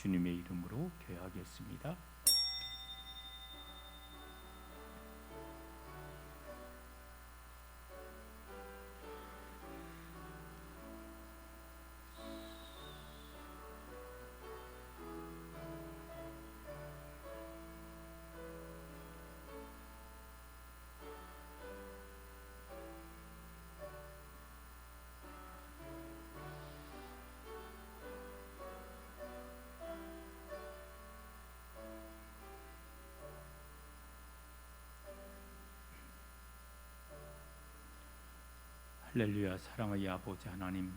주님의 이름으로 기도하겠습니다. 할렐루야. 사랑의 아버지 하나님,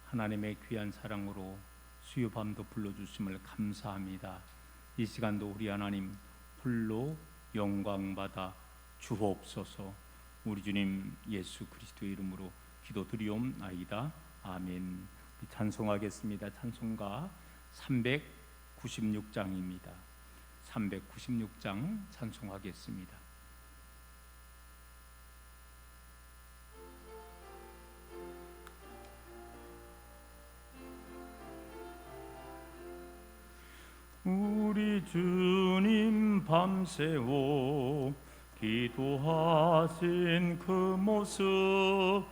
하나님의 귀한 사랑으로 수요밤도 불러주심을 감사합니다. 이 시간도 우리 하나님 홀로 영광받아 주옵소서. 우리 주님 예수 그리스도의 이름으로 기도드리옵나이다. 아멘. 찬송하겠습니다. 찬송가 396장입니다. 396장 찬송하겠습니다. 우리 주님 밤새워 기도하신 그 모습,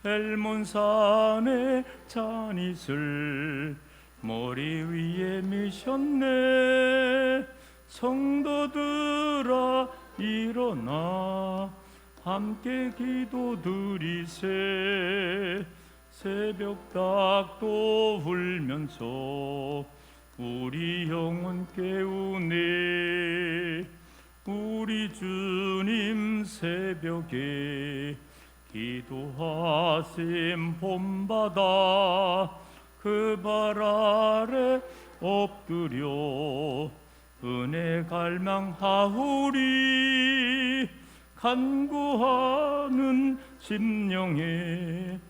엘몬산의 잔이슬 머리 위에 미셨네. 성도들아 일어나 함께 기도드리세. 새벽닭도 울면서 우리 영혼 깨우네. 우리 주님 새벽에 기도하심 본받아 그 발 아래 엎드려 은혜 갈망하오리. 간구하는 심령에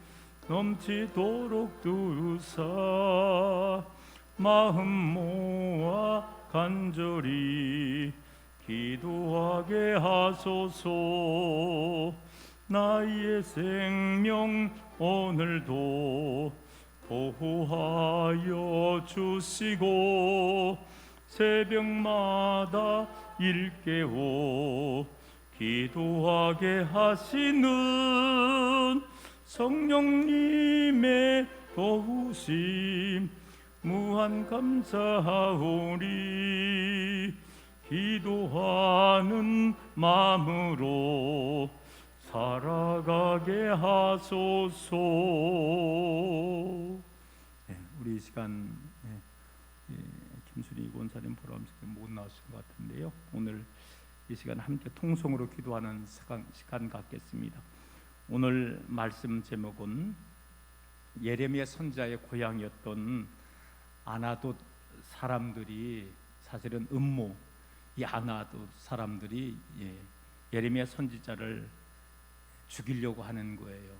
넘치도록 두사 마음 모아 간절히 기도하게 하소서. 나의 생명 오늘도 보호하여 주시고 새벽마다 일깨워 기도하게 하시는 성령님의 도우심 무한 감사하오리. 기도하는 마음으로 살아가게 하소서. 우리 이 시간 김수리 권사님 보람 못 나오신 것 같은데요. 오늘 이 시간 함께 통성으로 기도하는 시간 갖겠습니다. 오늘 말씀 제목은 예레미야 선지자의 고향이었던 아나돗 사람들이, 사실은 음모, 이 아나돗 사람들이 예레미야 선지자를 죽이려고 하는 거예요.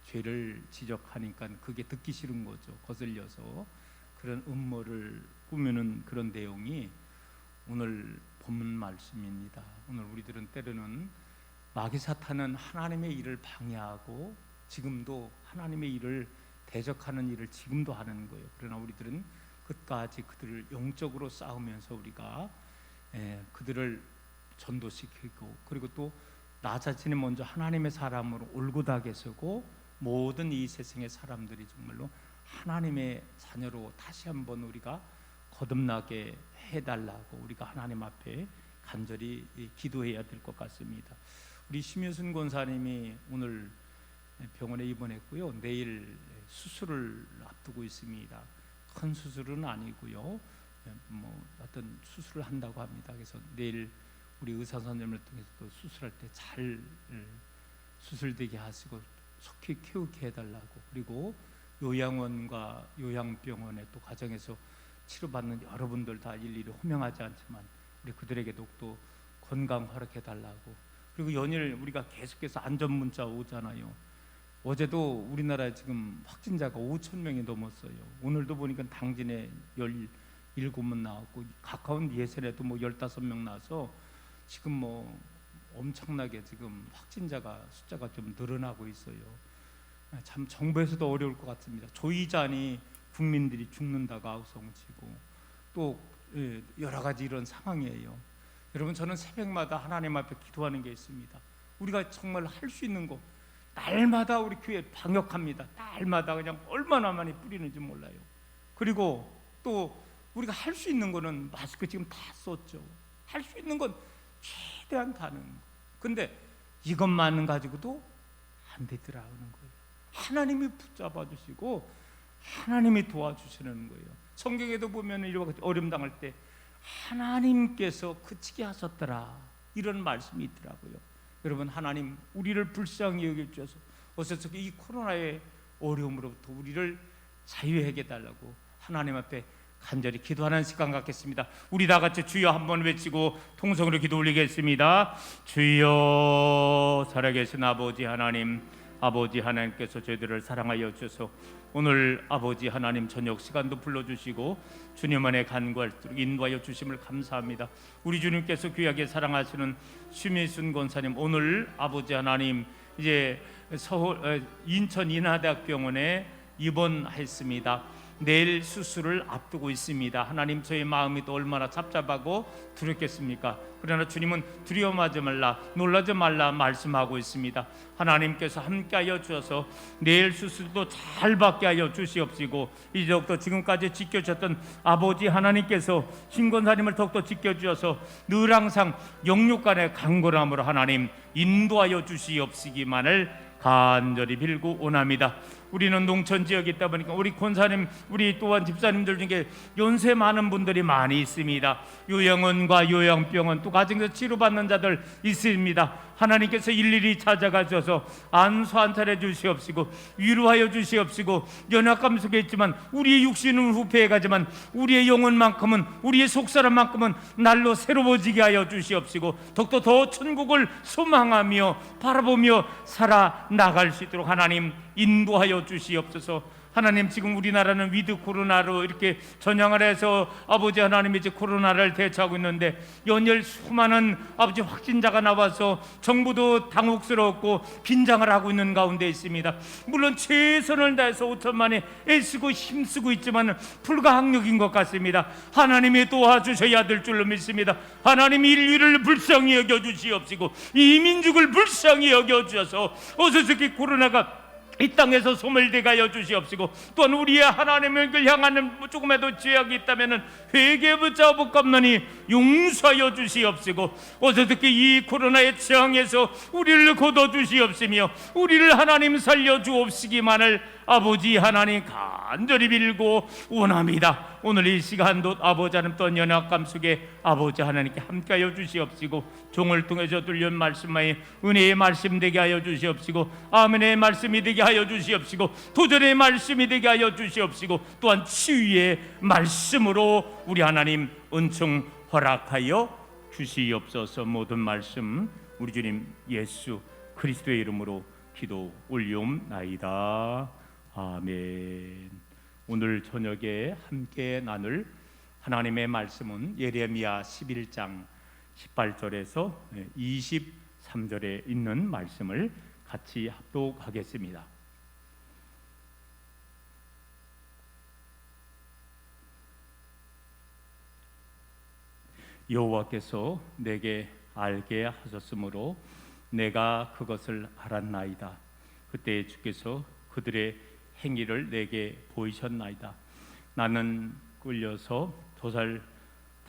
죄를 지적하니까 그게 듣기 싫은 거죠. 거슬려서 그런 음모를 꾸미는 그런 내용이 오늘 본문 말씀입니다. 오늘 우리들은 때로는 마귀 사탄은 하나님의 일을 방해하고 지금도 하나님의 일을 대적하는 일을 지금도 하는 거예요. 그러나 우리들은 끝까지 그들을 영적으로 싸우면서 우리가 그들을 전도시키고, 그리고 또 나 자신이 먼저 하나님의 사람으로 올곧하게 서고 모든 이 세상의 사람들이 정말로 하나님의 자녀로 다시 한번 우리가 거듭나게 해달라고 우리가 하나님 앞에 간절히 기도해야 될 것 같습니다. 우리 심효순 권사님이 오늘 병원에 입원했고요. 내일 수술을 앞두고 있습니다. 큰 수술은 아니고요. 어떤 수술을 한다고 합니다. 그래서 내일 우리 의사 선생님을 통해서 또 수술할 때 잘 수술되게 하시고 속히 키우게 해달라고, 그리고 요양원과 요양병원에 또 가정에서 치료받는 여러분들 다 일일이 호명하지 않지만 우리 그들에게도 또 건강 허락해달라고, 그리고 연일 우리가 계속해서 안전 문자 오잖아요. 어제도 우리나라에 지금 확진자가 5,000명이 넘었어요. 오늘도 보니까 당진에 17명 나왔고 가까운 예산에도 15명 나와서 지금 엄청나게 지금 확진자가 숫자가 좀 늘어나고 있어요. 참 정부에서도 어려울 것 같습니다. 조이자니 국민들이 죽는다고 아우성치고, 또 여러 가지 이런 상황이에요. 여러분, 저는 새벽마다 하나님 앞에 기도하는 게 있습니다. 우리가 정말 할 수 있는 거, 날마다 우리 교회 방역합니다. 날마다 그냥 얼마나 많이 뿌리는지 몰라요. 그리고 또 우리가 할 수 있는 거는 마스크 지금 다 썼죠. 할 수 있는 건 최대한 가는 거. 근데 이것만 가지고도 안 되더라는 거예요. 하나님이 붙잡아 주시고 하나님이 도와주시는 거예요. 성경에도 보면 이렇게 어려움 당할 때 하나님께서 그치게 하셨더라, 이런 말씀이 있더라고요. 여러분, 하나님 우리를 불쌍히 여겨주셔서 어서 이 코로나의 어려움으로부터 우리를 자유하게 해달라고 하나님 앞에 간절히 기도하는 시간 갖겠습니다. 우리 다 같이 주여 한번 외치고 통성으로 기도 올리겠습니다. 주여, 살아계신 아버지 하나님, 아버지 하나님께서 저희들을 사랑하여 주셔서 오늘 아버지 하나님 저녁 시간도 불러주시고 주님 안에 간구할수록 인도하여 주심을 감사합니다. 우리 주님께서 귀하게 사랑하시는 심희순 권사님, 오늘 아버지 하나님 이제 인천 인하대학병원에 입원했습니다. 내일 수술을 앞두고 있습니다. 하나님, 저의 마음이 또 얼마나 답답하고 두렵겠습니까? 그러나 주님은 두려워하지 말라, 놀라지 말라 말씀하고 있습니다. 하나님께서 함께하여 주셔서 내일 수술도 잘 받게 하여 주시옵시고, 이제부터 지금까지 지켜주셨던 아버지 하나님께서 신권사님을 더욱더 지켜주셔서 늘 항상 영육간의 강건함으로 하나님 인도하여 주시옵시기만을 간절히 빌고 원합니다. 우리는 농촌 지역에 있다 보니까 우리 권사님, 우리 또한 집사님들 중에 연세 많은 분들이 많이 있습니다. 요양원과 요양병원, 또 가정에서 치료받는 자들 있습니다. 하나님께서 일일이 찾아가셔서 안수 안탈해 주시옵시고 위로하여 주시옵시고, 연약감 속에 있지만 우리의 육신은 후패해가지만 우리의 영혼만큼은, 우리의 속사람만큼은 날로 새로워지게 하여 주시옵시고, 더욱더 더 천국을 소망하며 바라보며 살아나갈 수 있도록 하나님 인도하여 주시옵소서. 하나님, 지금 우리나라는 위드 코로나로 이렇게 전향을 해서 아버지 하나님이 이제 코로나를 대처하고 있는데, 연일 수많은 아버지 확진자가 나와서 정부도 당혹스럽고 긴장을 하고 있는 가운데 있습니다. 물론 최선을 다해서 5천만에 애쓰고 힘쓰고 있지만 불가항력인 것 같습니다. 하나님이 도와주셔야 될 줄로 믿습니다. 하나님이 인류를 불쌍히 여겨주시옵시고 이 민족을 불쌍히 여겨주셔서 어서저기 코로나가 이 땅에서 소멸되게 하여 주시옵시고, 또한 우리의 하나님을 향하는 조금이라도 죄악이 있다면 회개 붙잡을겁느니 용서하여 주시옵시고, 어서듣기 이 코로나의 재앙에서 우리를 거둬주시옵시며 우리를 하나님 살려주옵시기만을 아버지 하나님 간절히 빌고 원합니다. 오늘 이 시간도 아버지 하나님 또 연약감 속에 아버지 하나님께 함께하여 주시옵시고, 종을 통해서 들려온 말씀만이 은혜의 말씀 되게 하여 주시옵시고, 아멘의 말씀이 되게 하여 주시옵시고, 도전의 말씀이 되게 하여 주시옵시고, 또한 치유의 말씀으로 우리 하나님 은총 허락하여 주시옵소서. 모든 말씀 우리 주님 예수 그리스도의 이름으로 기도 올리옵나이다. 아멘. 오늘 저녁에 함께 나눌 하나님의 말씀은 예레미야 11장 18절에서 23절에 있는 말씀을 같이 합독하겠습니다. 여호와께서 내게 알게 하셨으므로 내가 그것을 알았나이다. 그때 주께서 그들의 행위를 내게 보이셨나이다. 나는 끌려서 도살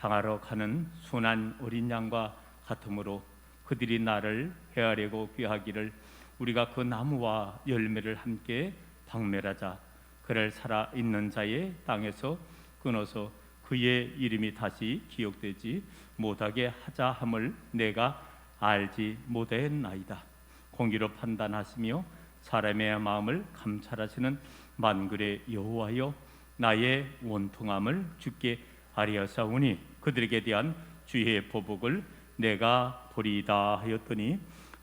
당하러 가는 순한 어린 양과 같으므로 그들이 나를 헤아리고 귀하기를 우리가 그 나무와 열매를 함께 박멸하자. 그를 살아있는 자의 땅에서 끊어서 그의 이름이 다시 기억되지 못하게 하자 함을 내가 알지 못했나이다. 공의로 판단하시며 사람의 마음을 감찰하시는 만군의 여호와여, 나의 원통함을 주께 아뢰었사오니 그들에게 대한 주의 보복을 내가 보리이다 하였더니,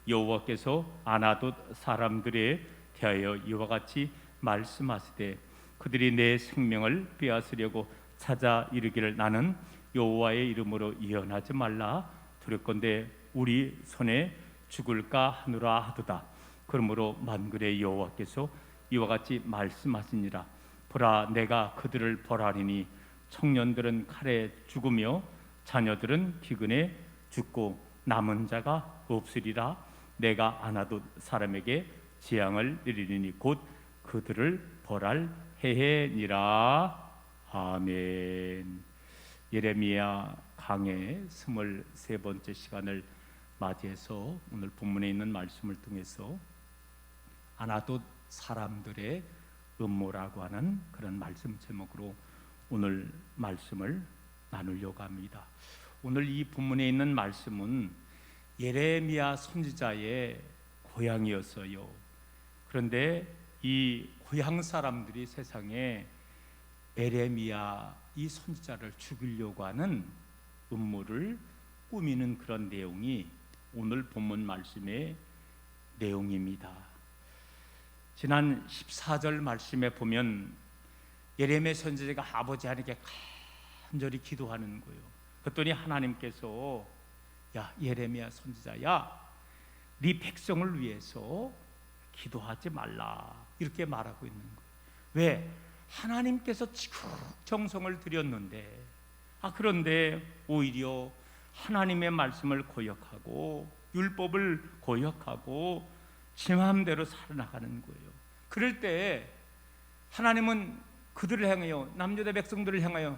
여호와께서 아나돗 사람들에 대하여 이와 같이 말씀하시되 그들이 내 생명을 빼앗으려고 찾아 이르기를 나는 여호와의 이름으로 예언하지 말라. 두렵건대 우리 손에 죽을까 하노라 하도다. 그러므로 만군의 여호와께서 이와 같이 말씀하시니라. 보라, 내가 그들을 벌하리니 청년들은 칼에 죽으며 자녀들은 기근에 죽고 남은 자가 없으리라. 내가 아나돗 사람에게 재앙을 내리리니 곧 그들을 벌할 해해니라. 아멘. 예레미야 강해 23번째 시간을 맞이해서 오늘 본문에 있는 말씀을 통해서 아나돗 사람들의 음모라고 하는 그런 말씀 제목으로 오늘 말씀을 나누려고 합니다. 오늘 이 본문에 있는 말씀은 예레미야 선지자의 고향이었어요. 그런데 이 고향 사람들이 세상에 예레미야 이 선지자를 죽이려고 하는 음모를 꾸미는 그런 내용이 오늘 본문 말씀의 내용입니다. 지난 14절 말씀에 보면 예레미야 선지자가 아버지 하나님께 간절히 기도하는 거예요. 그랬더니 하나님께서 야 예레미야 선지자야, 네 백성을 위해서 기도하지 말라 이렇게 말하고 있는 거예요. 왜? 하나님께서 지극정성을 드렸는데 그런데 오히려 하나님의 말씀을 거역하고 율법을 거역하고 지 마음대로 살아나가는 거예요. 그럴 때 하나님은 그들을 향하여, 남유다 백성들을 향하여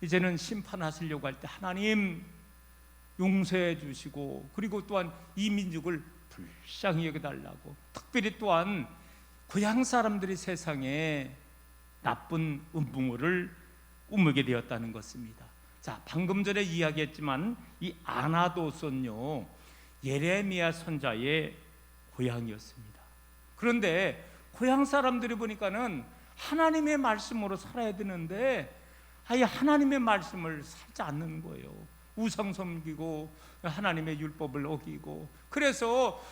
이제는 심판하시려고 할 때 하나님 용서해 주시고, 그리고 또한 이 민족을 불쌍히 여겨달라고, 특별히 또한 고향 사람들이 세상에 나쁜 음부모를 꾸미게 되었다는 것입니다. 자, 방금 전에 이야기했지만 이 아나돗은요 예레미야 선자의 고향이었습니다. 그런데 고향 사람들이 보니까는 하나님의 말씀으로 살아야 되는데 아예 하나님의 말씀을 살지 않는 거예요. 우상 섬기고 하나님의 율법을 어기고. 그래서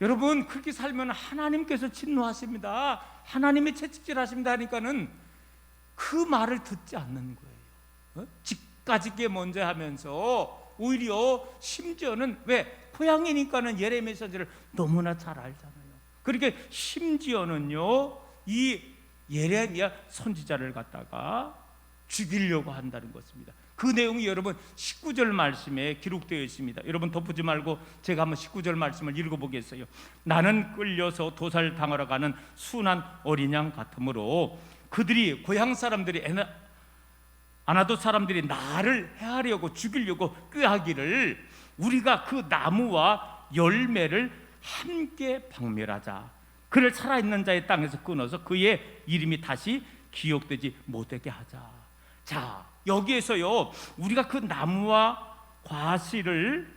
여러분 그렇게 살면 하나님께서 진노하십니다, 하나님이 채찍질하십니다 하니까는 그 말을 듣지 않는 거예요. 집가지게 먼저 하면서 오히려 심지어는 왜? 고향이니까는 예레미야 선지를 너무나 잘 알잖아요. 그렇게 심지어는요 이 예레미야 선지자를 갖다가 죽이려고 한다는 것입니다. 그 내용이 여러분 19절 말씀에 기록되어 있습니다. 여러분 덮지 말고 제가 한번 19절 말씀을 읽어보겠어요. 나는 끌려서 도살당하러 가는 순한 어린 양 같으므로 그들이, 고향 사람들이, 아나돗 사람들이 나를 해하려고 죽이려고 꾀하기를 우리가 그 나무와 열매를 함께 박멸하자. 그를 살아있는 자의 땅에서 끊어서 그의 이름이 다시 기억되지 못하게 하자. 자, 여기에서요 우리가 그 나무와 과실을,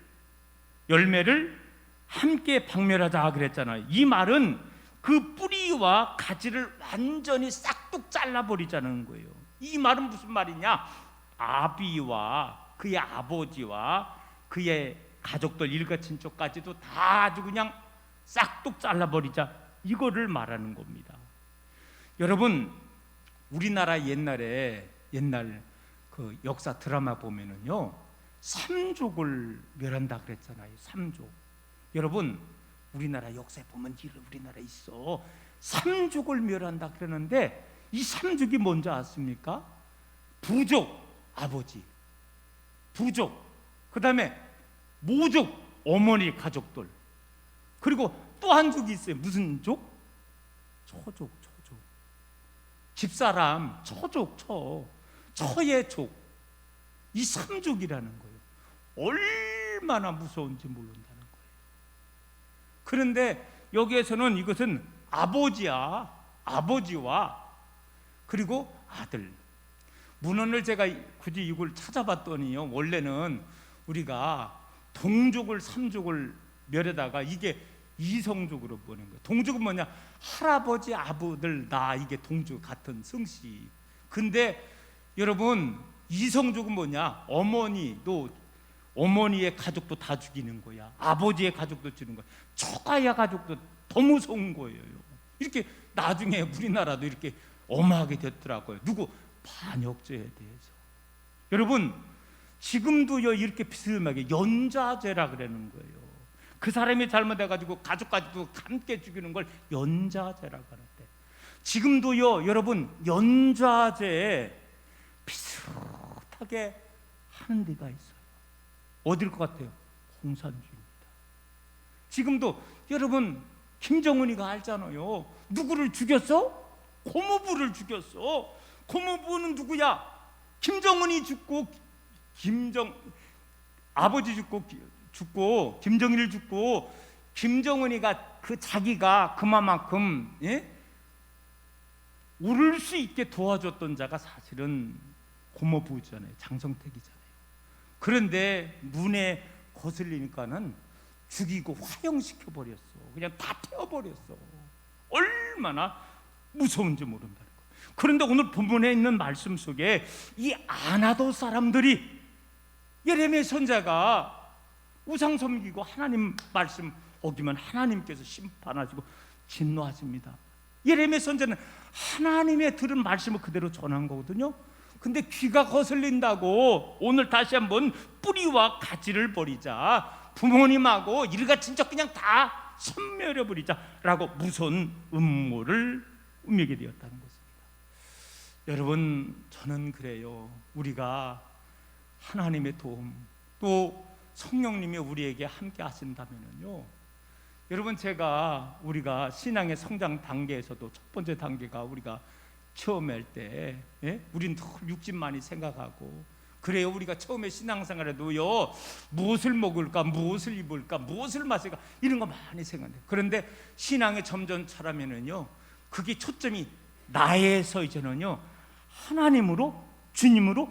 열매를 함께 박멸하자 그랬잖아요. 이 말은 그 뿌리와 가지를 완전히 싹둑 잘라버리자는 거예요. 이 말은 무슨 말이냐? 아비와 그의 아버지와 그의 가족들, 일가친척까지도 다 아주 그냥 싹둑 잘라버리자, 이거를 말하는 겁니다. 여러분 우리나라 옛날 그 역사 드라마 보면은요 삼족을 멸한다 그랬잖아요. 삼족. 여러분 우리나라 역사에 보면 우리나라에 있어 삼족을 멸한다 그러는데 이 삼족이 뭔지 아십니까? 부족 아버지, 부족, 그 다음에 모족 어머니 가족들, 그리고 또 한 족이 있어요. 무슨 족? 처족. 집사람 처족, 처의 족. 이 삼족이라는 거예요. 얼마나 무서운지 모른다는 거예요. 그런데 여기에서는 이것은 아버지야, 아버지와 그리고 아들. 문헌을 제가 굳이 이걸 찾아봤더니요 원래는 우리가 동족을, 삼족을 멸에다가 이게 이성족으로 보는 거예요. 동족은 뭐냐? 할아버지, 아버들, 나, 이게 동족 같은 성씨. 근데 여러분 이성족은 뭐냐? 어머니도, 어머니의 가족도 다 죽이는 거야. 아버지의 가족도 죽이는 거야. 초가야 가족도 더 무서운 거예요. 이렇게 나중에 우리나라도 이렇게 엄하게 됐더라고요. 누구? 반역죄에 대해서. 여러분 지금도요 이렇게 비스듬하게 연좌죄라 그러는 거예요. 그 사람이 잘못해가지고 가족까지도 함께 죽이는 걸 연좌죄라고 하는데, 지금도요 여러분 연좌죄에 비슷하게 하는 데가 있어요. 어딜 것 같아요? 공산주의입니다. 지금도 여러분 김정은이가 알잖아요. 누구를 죽였어? 고모부를 죽였어. 고모부는 누구야? 김정은이 죽고 아버지 죽고 김정일을 죽고 김정은이가 자기가 그만큼 오를 수 있게 도와줬던 자가 사실은 고모부잖아요. 장성택이잖아요. 그런데 눈에 거슬리니까는 죽이고 화형시켜 버렸어. 그냥 다 태워버렸어. 얼마나 무서운지 모른다는 거예요. 그런데 오늘 본문에 있는 말씀 속에 이 아나도 사람들이 예레미야 선지자가 우상 섬기고 하나님 말씀 어기면 하나님께서 심판하시고 진노하십니다. 예레미야 선지자는 하나님의 들은 말씀을 그대로 전한 거거든요. 근데 귀가 거슬린다고 오늘 다시 한번 뿌리와 가지를 버리자, 부모님하고 일가친척 그냥 다 섬멸해 버리자라고 무서운 음모를 꾸미게 되었다는 것입니다. 여러분, 저는 그래요. 우리가 하나님의 도움 또 성령님이 우리에게 함께 하신다면요, 여러분, 우리가 신앙의 성장 단계에서도 첫 번째 단계가 우리가 처음 할 때 우린 늘 육신만이 생각하고 그래요. 우리가 처음에 신앙생활에도요, 무엇을 먹을까, 무엇을 입을까, 무엇을 마실까 이런 거 많이 생각해요. 그런데 신앙에 점점 자라면은요, 그게 초점이 나에서 이제는요 하나님으로, 주님으로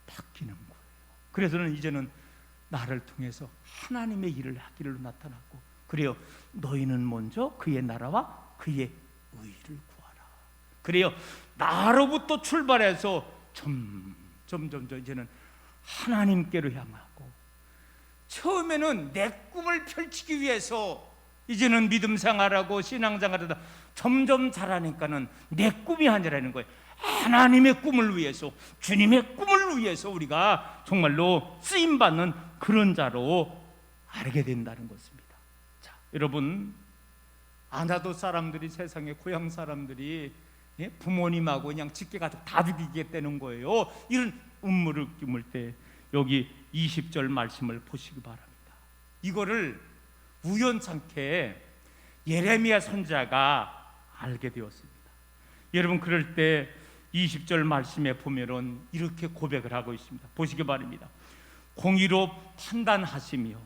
바뀌는 거예요. 그래서는 이제는 나를 통해서 하나님의 일을 하기를 나타났고, 그래요, 너희는 먼저 그의 나라와 그의 의를 구하라. 그래요, 나로부터 출발해서 점점 이제는 하나님께로 향하고, 처음에는 내 꿈을 펼치기 위해서 이제는 믿음 생활하고 신앙 생활하다 점점 자라니까는 내 꿈이 아니라는 거예요. 하나님의 꿈을 위해서, 주님의 꿈을 위해서 우리가 정말로 쓰임받는 그런 자로 알게 된다는 것입니다. 자, 여러분, 아나도 사람들이, 세상의 고향 사람들이 부모님하고 그냥 직계가족 다 죽이겠다는 거예요. 이런 음모를 꾸밀 때 여기 20절 말씀을 보시기 바랍니다. 이거를 우연찮게 예레미야 선지자가 알게 되었습니다. 여러분, 그럴 때 20절 말씀에 보면은 이렇게 고백을 하고 있습니다. 보시기 바랍니다. 공의로 판단하시며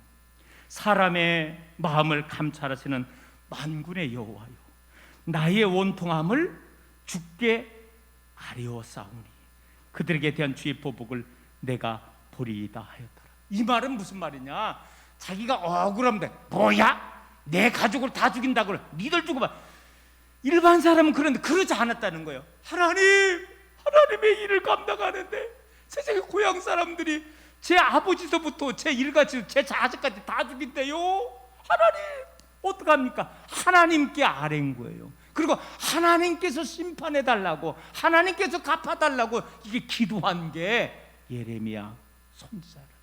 사람의 마음을 감찰하시는 만군의 여호와여, 나의 원통함을 주께 아뢰어싸우니 그들에게 대한 주의 보복을 내가 보리이다 하였더라. 이 말은 무슨 말이냐? 자기가 억울한데, 뭐야? 내 가족을 다 죽인다고 그래, 니들 죽어봐. 일반 사람은 그런데 그러지 않았다는 거예요. 하나님의 일을 감당하는데 세상의 고향 사람들이 제 아버지서부터 제 일가지, 제 자식까지 다 죽인대요. 하나님 어떡합니까? 하나님께 아뢰인 거예요. 그리고 하나님께서 심판해달라고, 하나님께서 갚아달라고 이게 기도한 게 예레미야 선지자라는 거예요.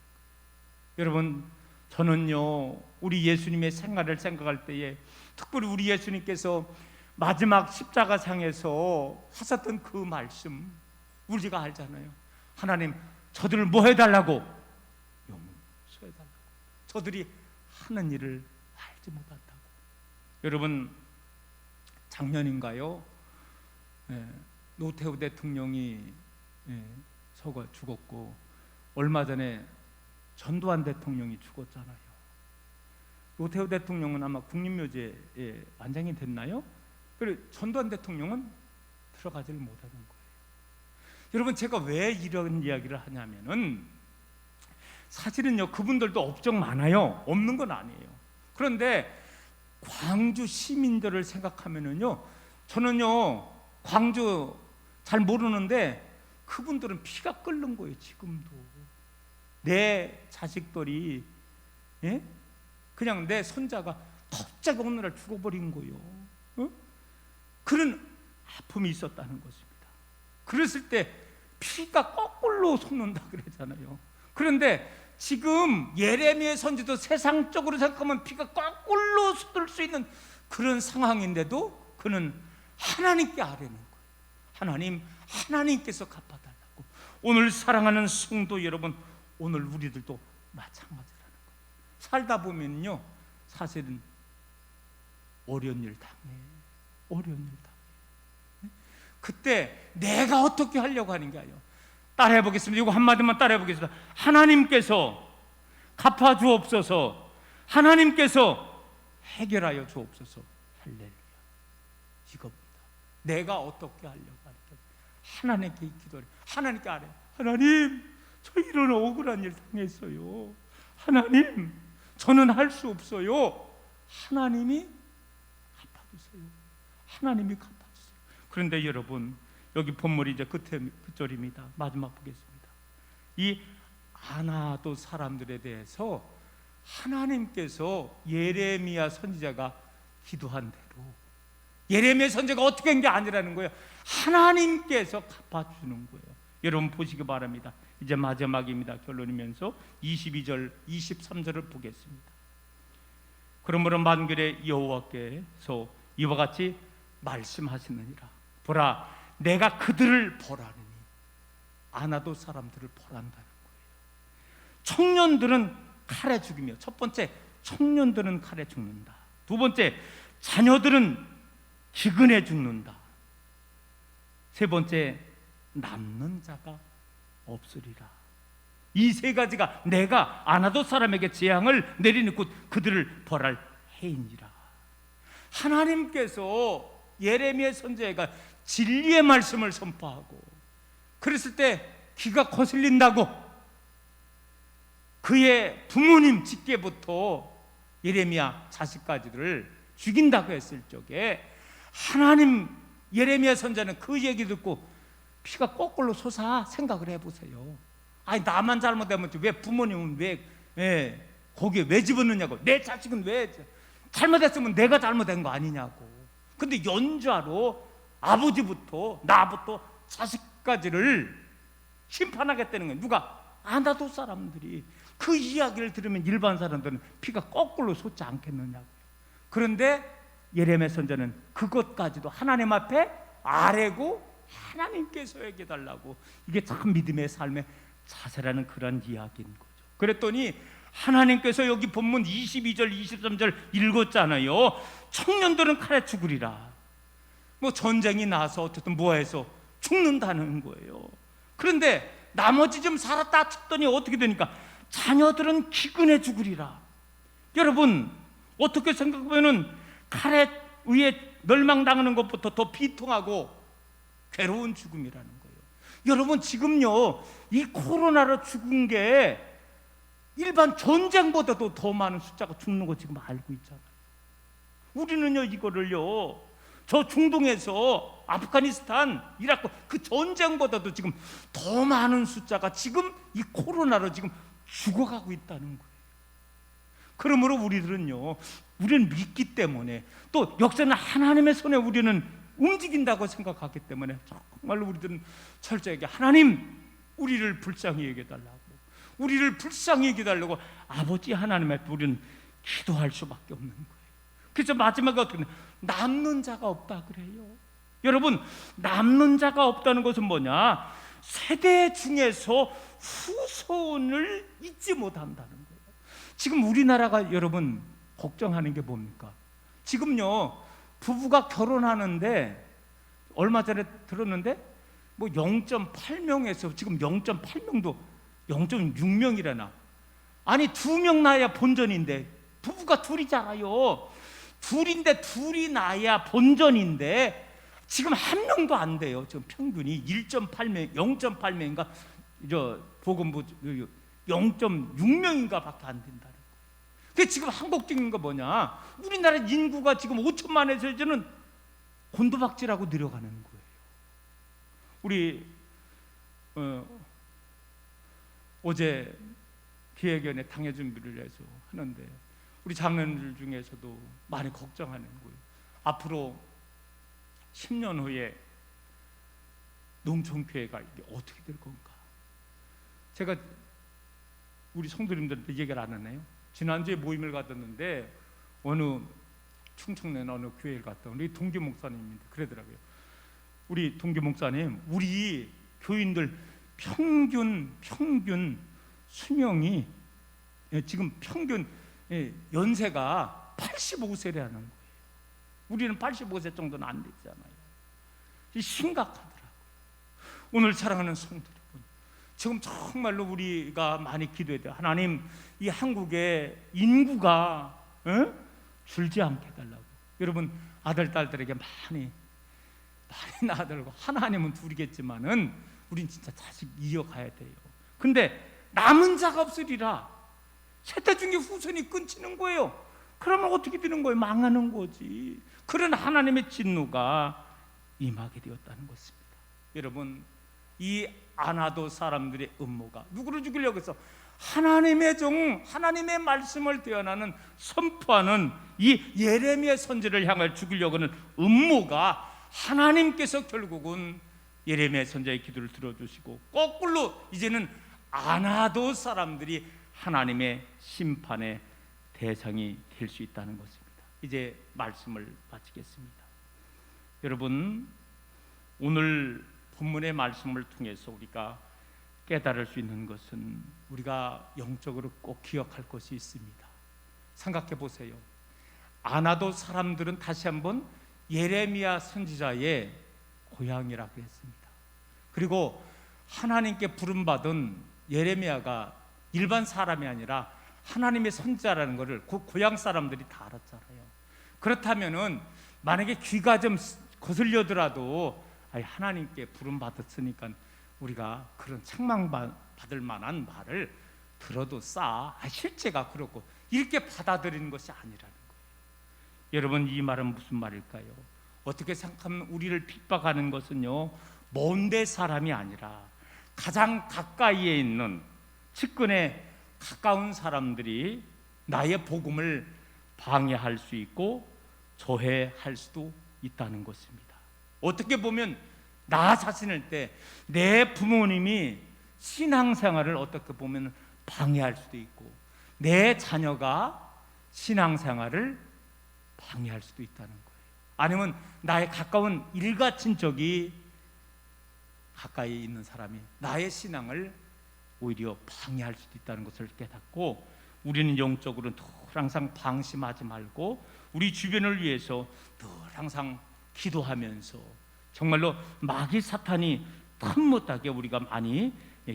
여러분, 저는요, 우리 예수님의 생활을 생각할 때에 특별히 우리 예수님께서 마지막 십자가상에서 하셨던 그 말씀 우리가 알잖아요. 하나님, 저들을 뭐 해달라고? 용서해달라고. 저들이 하는 일을 알지 못한다고. 여러분, 작년인가요? 노태우 대통령이 죽었고, 얼마 전에 전두환 대통령이 죽었잖아요. 노태우 대통령은 아마 국립묘지에 안장이 됐나요? 그리고 전두환 대통령은 들어가지를 못하는 거예요. 여러분, 제가 왜 이런 이야기를 하냐면은 사실은요, 그분들도 업적 많아요. 없는 건 아니에요. 그런데 광주 시민들을 생각하면은요, 저는요, 광주 잘 모르는데 그분들은 피가 끓는 거예요. 지금도 내 자식들이 그냥 내 손자가 갑자기 어느 날 죽어버린 거예요. 그런 아픔이 있었다는 것입니다. 그랬을 때 피가 거꾸로 솟는다 그러잖아요. 그런데 지금 예레미야 선지도 세상적으로 생각하면 피가 거꾸로 쏟을 수 있는 그런 상황인데도 그는 하나님께 아뢰는 거예요. 하나님께서 갚아달라고, 오늘 사랑하는 성도 여러분, 오늘 우리들도 마찬가지라는 거예요. 살다 보면요, 사실은 어려운 일 당해. 어려운 일 당해. 그때 내가 어떻게 하려고 하는 게 아니에요. 따라해 보겠습니다. 이거 한마디만 따라해 보겠습니다. 하나님께서 갚아 주옵소서. 하나님께서 해결하여 주옵소서. 할렐루야. 이겁니다. 내가 어떻게 하려고 하는 게 하나님께 기도를, 하나님께 아뢰. 하나님, 저 이런 억울한 일 당했어요. 하나님, 저는 할 수 없어요. 하나님이 갚아주세요. 하나님이 갚아주세요. 그런데 여러분, 여기 본문이 이제 끝절입니다. 마지막 보겠습니다. 이 아나도 사람들에 대해서 하나님께서 예레미야 선지자가 기도한 대로, 예레미야 선지자가 어떻게 한 게 아니라는 거예요. 하나님께서 갚아주는 거예요. 여러분 보시기 바랍니다. 이제 마지막입니다. 결론이면서 22절 23절을 보겠습니다. 그러므로 만군의 여호와께서 이와 같이 말씀하시느니라. 보라, 내가 그들을 벌하느니. 아나도 사람들을 벌한다는 거예요. 청년들은 칼에 죽이며, 첫 번째, 청년들은 칼에 죽는다. 두 번째, 자녀들은 기근에 죽는다. 세 번째, 남는 자가 없으리라. 이 세 가지가 내가 아나도 사람에게 재앙을 내리는 곳, 그들을 벌할 해이니라. 하나님께서 예레미야 선지자가 진리의 말씀을 선포하고, 그랬을 때 귀가 거슬린다고 그의 부모님 직계부터 예레미야 자식까지를 죽인다고 했을 적에, 하나님 예레미야 선지자는 그 얘기 듣고 피가 거꾸로 솟아. 생각을 해보세요. 아니, 나만 잘못하면 왜 부모님은 왜 거기에 왜 집었느냐고, 내 자식은 왜 잘못했으면 내가 잘못한 거 아니냐고. 근데 연좌로 아버지부터 나부터 자식까지를 심판하겠다는 거예요. 누가? 아나도 사람들이. 그 이야기를 들으면 일반 사람들은 피가 거꾸로 솟지 않겠느냐고요. 그런데 예레미야 선지자는 그것까지도 하나님 앞에 아뢰고 하나님께서 해달라고. 이게 참 믿음의 삶의 자세라는 그런 이야기인 거죠. 그랬더니 하나님께서 여기 본문 22절 23절 읽었잖아요. 청년들은 칼에 죽으리라. 뭐 전쟁이 나서 어쨌든 뭐해서 죽는다는 거예요. 그런데 나머지 좀 살았다 쳤더니 어떻게 되니까 자녀들은 기근에 죽으리라. 여러분 어떻게 생각하면은 칼에 의해 멸망당하는 것부터 더 비통하고 괴로운 죽음이라는 거예요. 여러분 지금요, 이 코로나로 죽은 게 일반 전쟁보다도 더 많은 숫자가 죽는 거 지금 알고 있잖아요. 우리는요 이거를요, 저 중동에서 아프가니스탄, 이라크 그 전쟁보다도 지금 더 많은 숫자가 지금 이 코로나로 지금 죽어가고 있다는 거예요. 그러므로 우리는 믿기 때문에, 또 역사는 하나님의 손에 우리는 움직인다고 생각하기 때문에 정말로 우리들은 철저하게 하나님, 우리를 불쌍히 여겨달라고, 우리를 불쌍히 여겨달라고 아버지 하나님 앞에 우리는 기도할 수밖에 없는 거예요. 그래서 마지막에 어떻게 남는 자가 없다 그래요. 여러분 남는 자가 없다는 것은 뭐냐? 세대 중에서 후손을 잊지 못한다는 거예요. 지금 우리나라가 여러분 걱정하는 게 뭡니까? 지금요 부부가 결혼하는데 얼마 전에 들었는데 뭐 0.8명에서 지금 0.8명도 0.6명이라나. 아니 2명 낳아야 본전인데 부부가 둘이잖아요. 둘이 낳아야 본전인데 지금 1명도 안 돼요. 지금 평균이 1.8명, 0.8명인가 저 보건부 0.6명인가 밖에 안 된다는 거예요. 그 지금 한국적인 거 뭐냐? 우리나라 인구가 지금 5천만에서 이제는 곤두박질하고 내려가는 거예요. 우리 어제 기획위원회 당회 준비를 해서 하는데 우리 장로들 중에서도 많이 걱정하는 거예요. 앞으로 10년 후에 농촌교회가 이게 어떻게 될 건가? 제가 우리 성도님들한테 얘기를 안 하네요. 지난주에 모임을 갔었는데 어느 충청내 어느 교회를 갔다 우리 동기 목사님인데 그러더라고요. 우리 동기 목사님, 우리 교인들 평균 수명이 지금 평균 연세가 85세라는 거예요. 우리는 85세 정도는 안 됐잖아요. 심각하더라고요. 오늘 사랑하는 성도 여러분, 지금 정말로 우리가 많이 기도해야 돼요. 하나님, 이 한국의 인구가 줄지 않게 해달라고. 여러분, 아들, 딸들에게 많이 낳아달라고. 하나님은 둘이겠지만은 우린 진짜 자식 이어가야 돼요. 근데 남은 자가 없으리라. 세대 중에 후손이 끊기는 거예요. 그러면 어떻게 되는 거예요? 망하는 거지. 그런 하나님의 진노가 임하게 되었다는 것입니다. 여러분, 이 아나도 사람들의 음모가 누구를 죽이려고 해서 하나님의 종, 하나님의 말씀을 대언하는 선포하는 이 예레미야 선지자를 향해 죽이려고 하는 음모가 하나님께서 결국은 예레미야 선지자의 기도를 들어주시고 거꾸로 이제는 아나도 사람들이 하나님의 심판의 대상이 될 수 있다는 것입니다. 이제 말씀을 마치겠습니다. 여러분, 오늘 본문의 말씀을 통해서 우리가 깨달을 수 있는 것은 우리가 영적으로 꼭 기억할 것이 있습니다. 생각해 보세요. 아나도 사람들은 다시 한번 예레미야 선지자의 고향이라고 했습니다. 그리고 하나님께 부름받은 예레미야가 일반 사람이 아니라 하나님의 선지자라는 것을 그 고향 사람들이 다 알았잖아요. 그렇다면은 만약에 귀가 좀 거슬려더라도 하나님께 부름받았으니까 우리가 그런 책망받을 만한 말을 들어도 실제가 그렇고 이렇게 받아들이는 것이 아니라는 거예요. 여러분, 이 말은 무슨 말일까요? 어떻게 생각하면 우리를 핍박하는 것은요, 먼데 사람이 아니라 가장 가까이에 있는 측근에 가까운 사람들이 나의 복음을 방해할 수 있고 저해할 수도 있다는 것입니다. 어떻게 보면 나 자신일 때 내 부모님이 신앙생활을 어떻게 보면 방해할 수도 있고 내 자녀가 신앙생활을 방해할 수도 있다는 거예요. 아니면 나의 가까운 일가 친척이 가까이 있는 사람이 나의 신앙을 오히려 방해할 수도 있다는 것을 깨닫고 우리는 영적으로 늘 항상 방심하지 말고 우리 주변을 위해서 늘 항상 기도하면서 정말로 마귀 사탄이 틈못하게 우리가 많이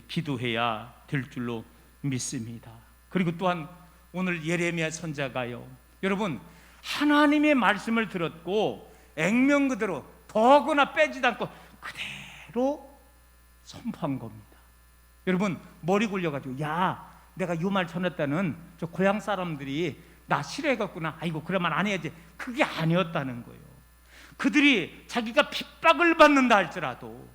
기도해야 될 줄로 믿습니다. 그리고 또한 오늘 예레미야 선지자가요, 여러분, 하나님의 말씀을 들었고 액면 그대로 더구나 빼지도 않고 그대로 선포한 겁니다. 여러분, 머리 굴려가지고 내가 요 말 전했다는 저 고향 사람들이 나 싫어해갖구나, 아이고 그러면 안 해야지, 그게 아니었다는 거예요. 그들이 자기가 핍박을 받는다 할지라도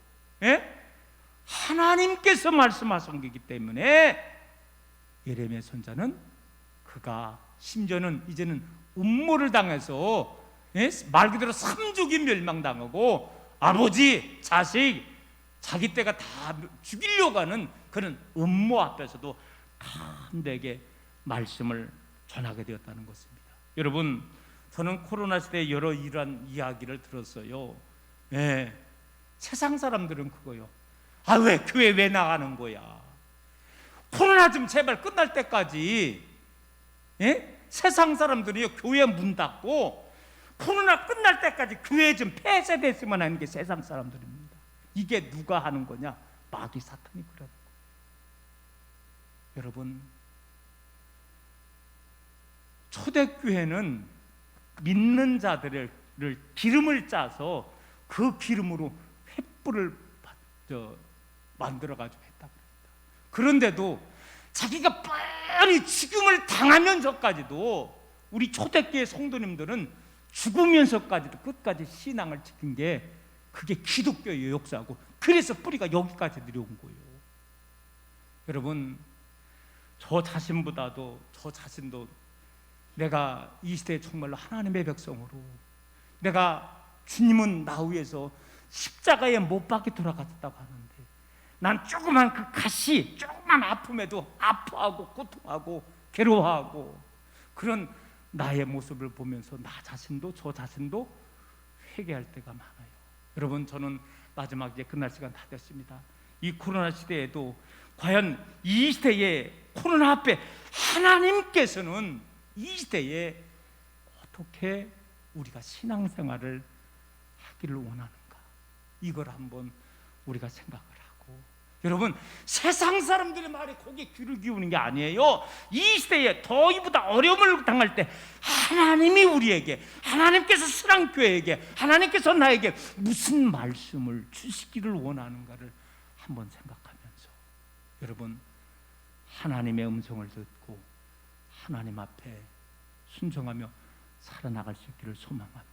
하나님께서 말씀하신 거기 때문에 예레미야 선지자는 그가 심지어는 이제는 음모를 당해서 말 그대로 삼족이 멸망당하고 아버지, 자식, 자기 때가 다 죽이려고 하는 그런 음모 앞에서도 담대하게 말씀을 전하게 되었다는 것입니다. 여러분, 저는 코로나 시대에 여러 이러한 이야기를 들었어요. 세상 사람들은 그거요. 왜 교회 왜 나가는 거야? 코로나 좀 제발 끝날 때까지 세상 사람들이 교회 문 닫고 코로나 끝날 때까지 교회 좀 폐쇄됐으면 하는 게 세상 사람들입니다. 이게 누가 하는 거냐? 마귀 사탄이 그러는 거예요. 여러분, 초대교회는 믿는 자들을 기름을 짜서 그 기름으로 횃불을 만들어가지고 했다 그럽니다. 그런데도 자기가 뻔히 죽음을 당하면서까지도 우리 초대교회 성도님들은 죽으면서까지도 끝까지 신앙을 지킨 게 그게 기독교의 역사고, 그래서 뿌리가 여기까지 내려온 거예요. 여러분, 저 자신도 내가 이 시대에 정말로 하나님의 백성으로 내가 주님은 나 위해서 십자가에 못 박혀 돌아가셨다고 하는데 난 조그만 그 가시, 조그만 아픔에도 아파하고 고통하고 괴로워하고 그런 나의 모습을 보면서 나 자신도 저 자신도 회개할 때가 많아요. 여러분, 저는 마지막 이제 끝날 시간 다 됐습니다. 이 코로나 시대에도 과연 이 시대에 코로나 앞에 하나님께서는 이 시대에 어떻게 우리가 신앙생활을 하기를 원하는가, 이걸 한번 우리가 생각을 하고, 여러분, 세상 사람들의 말에 고개 귀를 기우는 게 아니에요. 이 시대에 더 이보다 어려움을 당할 때 하나님이 우리에게, 하나님께서 스랑교회에게, 하나님께서 나에게 무슨 말씀을 주시기를 원하는가를 한번 생각하면서, 여러분, 하나님의 음성을 듣고 하나님 앞에 순종하며 살아나갈 수 있기를 소망합니다.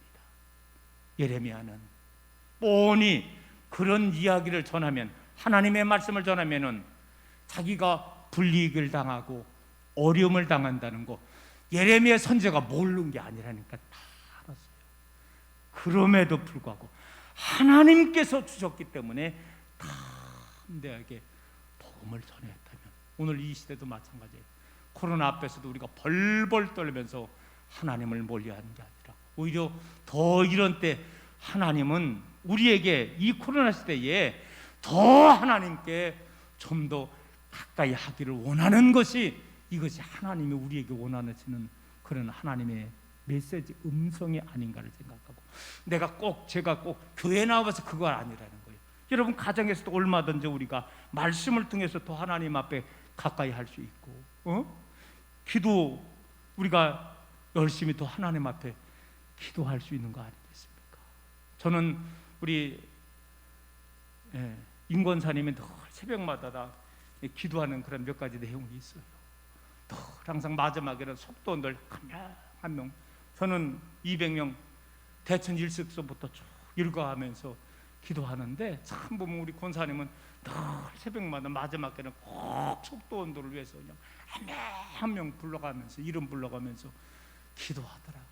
예레미야는 뻔히 그런 이야기를 전하면, 하나님의 말씀을 전하면은 자기가 불이익을 당하고 어려움을 당한다는 거 예레미야 선지자가 모르는 게 아니라니까 다 알았어요. 그럼에도 불구하고 하나님께서 주셨기 때문에 담대하게 복음을 전했다면, 오늘 이 시대도 마찬가지예요. 코로나 앞에서도 우리가 벌벌 떨면서 하나님을 멀리하는 게 아니라 오히려 더 이런 때 하나님은 우리에게 이 코로나 시대에 더 하나님께 좀 더 가까이 하기를 원하는 것이, 이것이 하나님이 우리에게 원하시는 그런 하나님의 메시지, 음성이 아닌가를 생각하고, 제가 꼭 교회 나와서 그거 아니라는 거예요. 여러분, 가정에서도 얼마든지 우리가 말씀을 통해서 더 하나님 앞에 가까이 할 수 있고, 기도, 우리가 열심히 더 하나님 앞에 기도할 수 있는 거 아니겠습니까? 저는 우리 임권사님이 늘 새벽마다 다 기도하는 그런 몇 가지 내용이 있어요. 늘 항상 마지막에는 속도원들 한 명, 저는 200명 대천 일식서부터 쭉 읽어가면서 기도하는데, 참 보면 우리 권사님은 늘 새벽마다 마지막에는 꼭 속도원들을 위해서 그냥 한 명 불러가면서, 이름 불러가면서 기도하더라고요.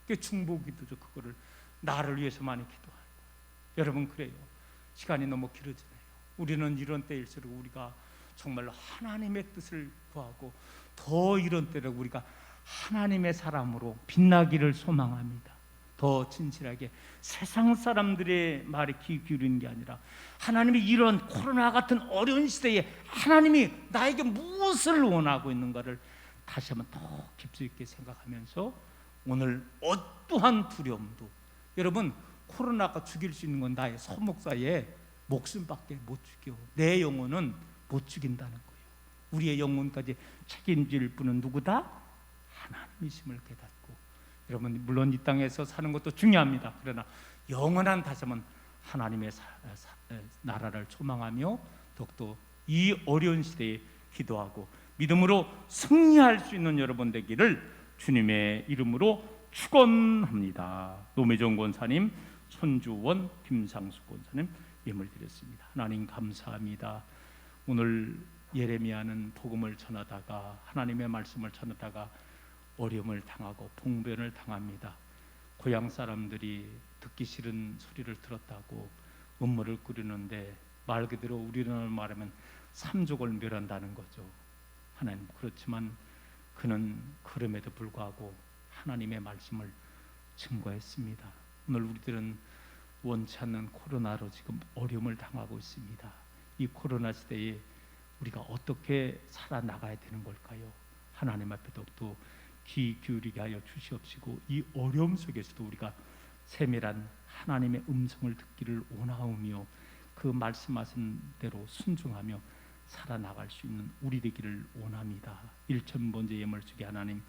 그게 중보기도죠. 그거를 나를 위해서 많이 기도하는 거예요. 여러분, 그래요. 시간이 너무 길어지네요. 우리는 이런 때일수록 우리가 정말로 하나님의 뜻을 구하고, 더 이런 때를 우리가 하나님의 사람으로 빛나기를 소망합니다. 더 진실하게 세상 사람들의 말에 귀 기울이는 게 아니라, 하나님이 이런 코로나 같은 어려운 시대에 하나님이 나에게 무엇을 원하고 있는가를 다시 한번 더 깊이 있게 생각하면서, 오늘 어떠한 두려움도, 여러분, 코로나가 죽일 수 있는 건 나의 서목사의 목숨밖에 못 죽여. 내 영혼은 못 죽인다는 거예요. 우리의 영혼까지 책임질 분은 누구다? 하나님이심을 깨닫고, 여러분, 물론 이 땅에서 사는 것도 중요합니다. 그러나 영원한, 다시 한번 하나님의 나라를 소망하며 더욱더 이 어려운 시대에 기도하고 믿음으로 승리할 수 있는 여러분 되기를 주님의 이름으로 축원합니다. 노매정 권사님, 손주원, 김상수 권사님 예물 드렸습니다. 하나님 감사합니다. 오늘 예레미야는 복음을 전하다가, 하나님의 말씀을 전하다가 어려움을 당하고 봉변을 당합니다. 고향 사람들이 듣기 싫은 소리를 들었다고 음모를 꾸리는데, 말 그대로 우리나라로 말하면 삼족을 멸한다는 거죠. 하나님, 그렇지만 그는 그럼에도 불구하고 하나님의 말씀을 증거했습니다. 오늘 우리들은 원치 않는 코로나로 지금 어려움을 당하고 있습니다. 이 코로나 시대에 우리가 어떻게 살아나가야 되는 걸까요? 하나님 앞에 더욱더 귀 기울이게 하여 주시옵시고, 이 어려움 속에서도 우리가 세밀한 하나님의 음성을 듣기를 원하오며, 그 말씀하신 대로 순종하며 살아나갈 수 있는 우리 되기를 원합니다. 일천번째 예물 주기 하나님,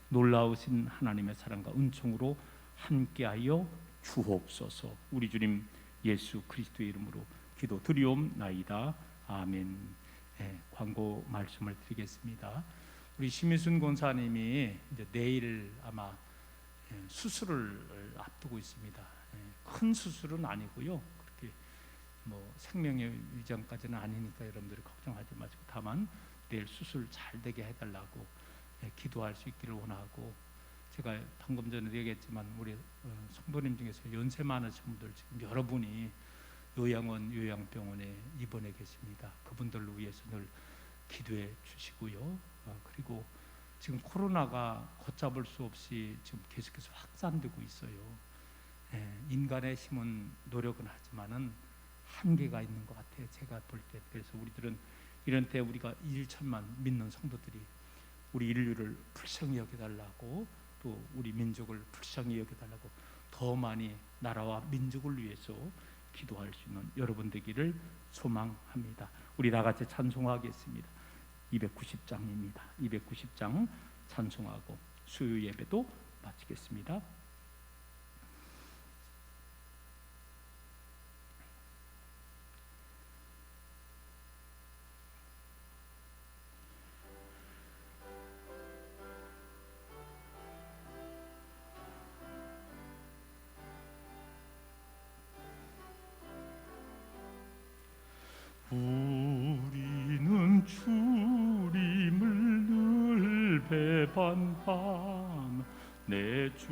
놀라우신 하나님의 사랑과 은총으로 함께하여 주옵소서. 우리 주님 예수 그리스도의 이름으로 기도드리옵나이다. 아멘. 광고 말씀을 드리겠습니다. 우리 심희순 권사님이 이제 내일 아마 수술을 앞두고 있습니다. 큰 수술은 아니고요. 그렇게 뭐 생명의 위장까지는 아니니까 여러분들이 걱정하지 마시고, 다만 내일 수술 잘 되게 해달라고 기도할 수 있기를 원하고, 제가 방금 전에 얘기했지만 우리 성도님 중에서 연세 많으신 분들 지금 여러분이 요양원, 요양병원에 입원해 계십니다. 그분들을 위해서 늘 기도해 주시고요. 그리고 지금 코로나가 걷잡을 수 없이 지금 계속해서 확산되고 있어요. 인간의 힘은 노력은 하지만은 한계가 있는 것 같아요. 제가 볼 때. 그래서 우리들은 이런 때 우리가 1천만 믿는 성도들이 우리 인류를 불쌍히 여겨달라고, 또 우리 민족을 불쌍히 여겨달라고, 더 많이 나라와 민족을 위해서 기도할 수 있는 여러분 되기를 소망합니다. 우리 다 같이 찬송하겠습니다. 290장입니다. 290장 찬송하고 수요 예배도 마치겠습니다. 우리는 주님을 늘 배반하나 내 주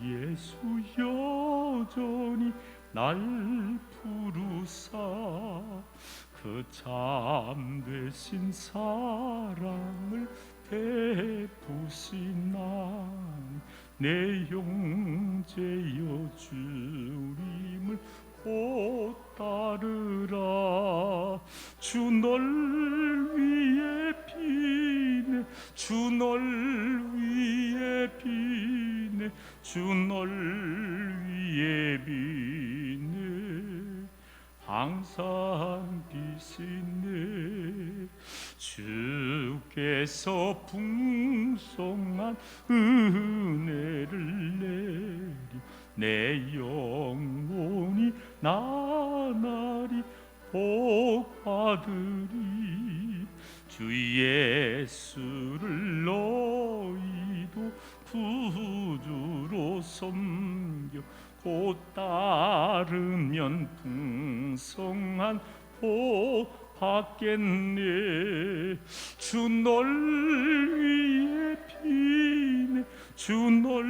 예수 여전히 날 부르사 그 참되신 사랑을 베푸시나 내 형제여 주님을 곧 따르라. 주 널 위해 비네 주 널 위해 비네 주 널 위해 비네 항상 비시네. 주께서 풍성한 은혜를 내리 내 영혼이 나날이 복받으리. 주 예수를 너희도 구주로 섬겨 곧 따르면 풍성한 복 받겠네. 주 널 위해 비네 주 널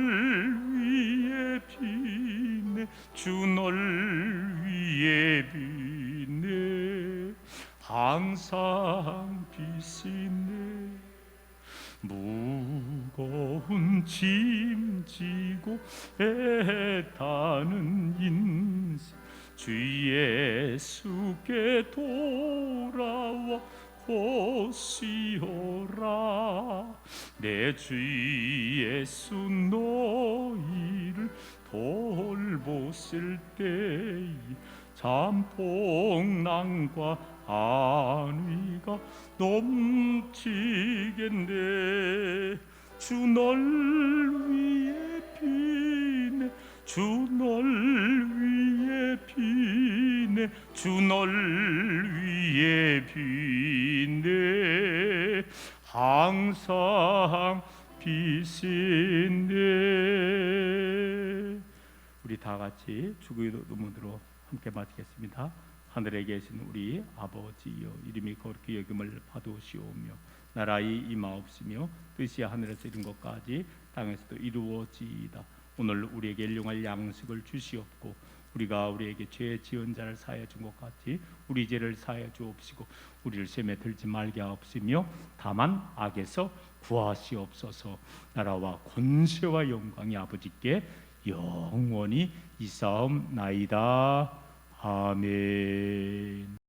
위해 비네 주 널 위해 비네 항상 비시네. 무거운 짐 지고 애타는 인생 주 예수께 돌아와 오시오라. 내 주 예수 너희를 돌보실 때에 잠복난과 안위가 넘치겠네. 주 널 위해 비네 주 널 위해 비네 주 널 위해 비네 항상 비시네. 우리 다 같이 주기도 문으로 함께 마치겠습니다. 하늘에 계신 우리 아버지여 이름이 거룩히 여김을 받으시오며 나라의 임하옵시며 뜻이 하늘에서 이룬 것까지 땅에서도 이루어지이다. 오늘 우리에게 일용할 양식을 주시옵고 우리가 우리에게 죄 지은 자를 사하여 준 것 같이 우리 죄를 사하여 주옵시고 우리를 시험에 들지 말게 하옵시며 다만 악에서 구하시옵소서. 나라와 권세와 영광이 아버지께 영원히 있사옵나이다. 아멘.